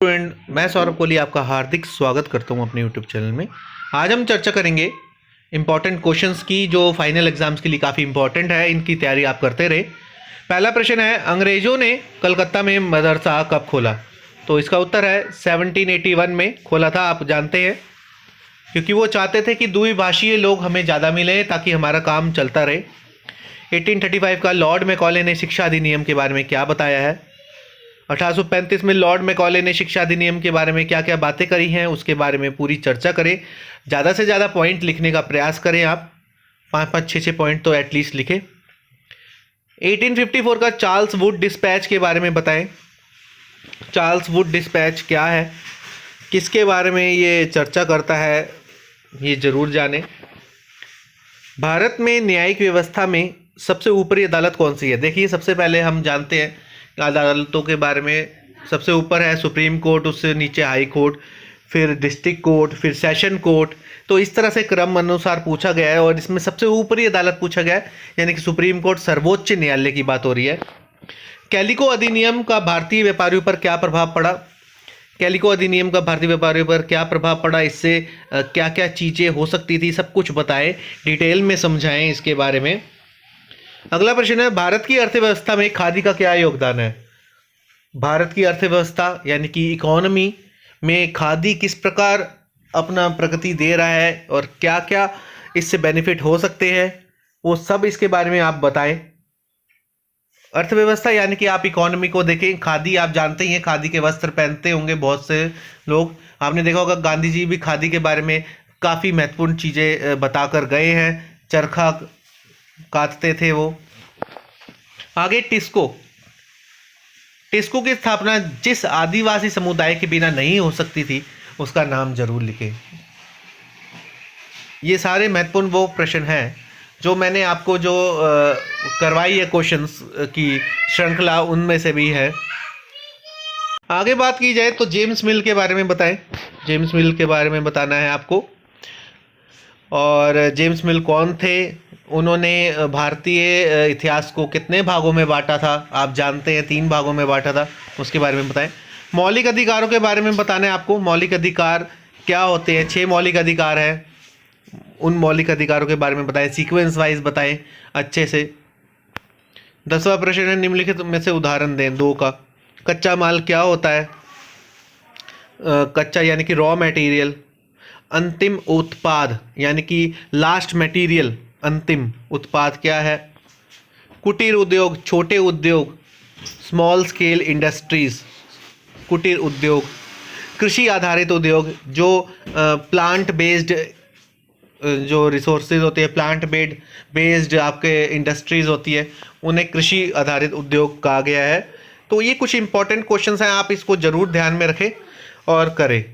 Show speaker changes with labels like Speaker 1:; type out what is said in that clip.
Speaker 1: Student, मैं सौरभ कोहली आपका हार्दिक स्वागत करता हूं अपने यूट्यूब चैनल में। आज हम चर्चा करेंगे इंपॉर्टेंट क्वेश्चंस की जो फाइनल एग्जाम्स के लिए काफ़ी इंपॉर्टेंट है। इनकी तैयारी आप करते रहे। पहला प्रश्न है, अंग्रेज़ों ने कलकत्ता में मदरसा कब खोला? तो इसका उत्तर है 1781 में खोला था। आप जानते हैं, क्योंकि वो चाहते थे कि द्विभाषीय लोग हमें ज़्यादा मिले ताकि हमारा काम चलता रहे। 1835 का लॉर्ड मैकॉले ने शिक्षा अधिनियम के बारे में क्या बताया है? 1835 में लॉर्ड मैकॉले ने शिक्षा अधिनियम के बारे में क्या क्या बातें करी हैं, उसके बारे में पूरी चर्चा करें। ज़्यादा से ज़्यादा पॉइंट लिखने का प्रयास करें। आप 5-5, 6-6 पॉइंट तो एटलीस्ट लिखें। 1854 का चार्ल्स वुड डिस्पैच के बारे में बताएं। चार्ल्स वुड डिस्पैच क्या है, किसके बारे में ये चर्चा करता है, ये ज़रूर जानें। भारत में न्यायिक व्यवस्था में सबसे ऊपरी अदालत कौन सी है? देखिए, सबसे पहले हम जानते हैं अदालतों के बारे में। सबसे ऊपर है सुप्रीम कोर्ट, उससे नीचे हाई कोर्ट, फिर डिस्ट्रिक्ट कोर्ट, फिर सेशन कोर्ट। तो इस तरह से क्रम अनुसार पूछा गया है और इसमें सबसे ऊपरी अदालत पूछा गया है, यानी कि सुप्रीम कोर्ट, सर्वोच्च न्यायालय की बात हो रही है। कैलिको अधिनियम का भारतीय व्यापारियों पर क्या प्रभाव पड़ा? कैलिको अधिनियम का भारतीय व्यापारियों पर क्या प्रभाव पड़ा, इससे क्या क्या चीज़ें हो सकती थी, सब कुछ बताएं, डिटेल में समझाएं इसके बारे में। अगला प्रश्न है, भारत की अर्थव्यवस्था में खादी का क्या योगदान है? भारत की अर्थव्यवस्था यानी कि इकोनॉमी में खादी किस प्रकार अपना प्रगति दे रहा है और क्या क्या इससे बेनिफिट हो सकते हैं, वो सब इसके बारे में आप बताएं। अर्थव्यवस्था यानी कि आप इकोनॉमी को देखें। खादी आप जानते ही हैं, खादी के वस्त्र पहनते होंगे बहुत से लोग। आपने देखा होगा गांधी जी भी खादी के बारे में काफ़ी महत्वपूर्ण चीज़ें बताकर गए हैं। चरखा काटते थे वो। आगे टिस्को की स्थापना जिस आदिवासी समुदाय के बिना नहीं हो सकती थी, उसका नाम जरूर लिखें। ये सारे महत्वपूर्ण वो प्रश्न हैं जो मैंने आपको जो करवाई है क्वेश्चंस की श्रृंखला, उनमें से भी है। आगे बात की जाए तो जेम्स मिल के बारे में बताएं। जेम्स मिल के बारे में बताना है आपको। और जेम्स मिल कौन थे? उन्होंने भारतीय इतिहास को कितने भागों में बांटा था? आप जानते हैं 3 भागों में बांटा था, उसके बारे में बताएं। मौलिक अधिकारों के बारे में बताना है आपको। मौलिक अधिकार क्या होते हैं? 6 मौलिक अधिकार हैं, उन मौलिक अधिकारों के बारे में बताएं, सीक्वेंस वाइज बताएं अच्छे से। 10वां प्रश्न है, निम्नलिखित में से उदाहरण दें 2 का। कच्चा माल क्या होता है? कच्चा यानी कि रॉ मटेरियल। अंतिम उत्पाद यानी कि लास्ट मटेरियल, अंतिम उत्पाद क्या है? कुटीर उद्योग, छोटे उद्योग, स्मॉल स्केल इंडस्ट्रीज, कुटीर उद्योग। कृषि आधारित उद्योग, जो प्लांट बेस्ड जो रिसोर्सेज होते हैं, प्लांट बेस्ड आपके इंडस्ट्रीज होती है, उन्हें कृषि आधारित उद्योग कहा गया है। तो ये कुछ इंपॉर्टेंट क्वेश्चंस हैं, आप इसको ज़रूर ध्यान में रखें और करें।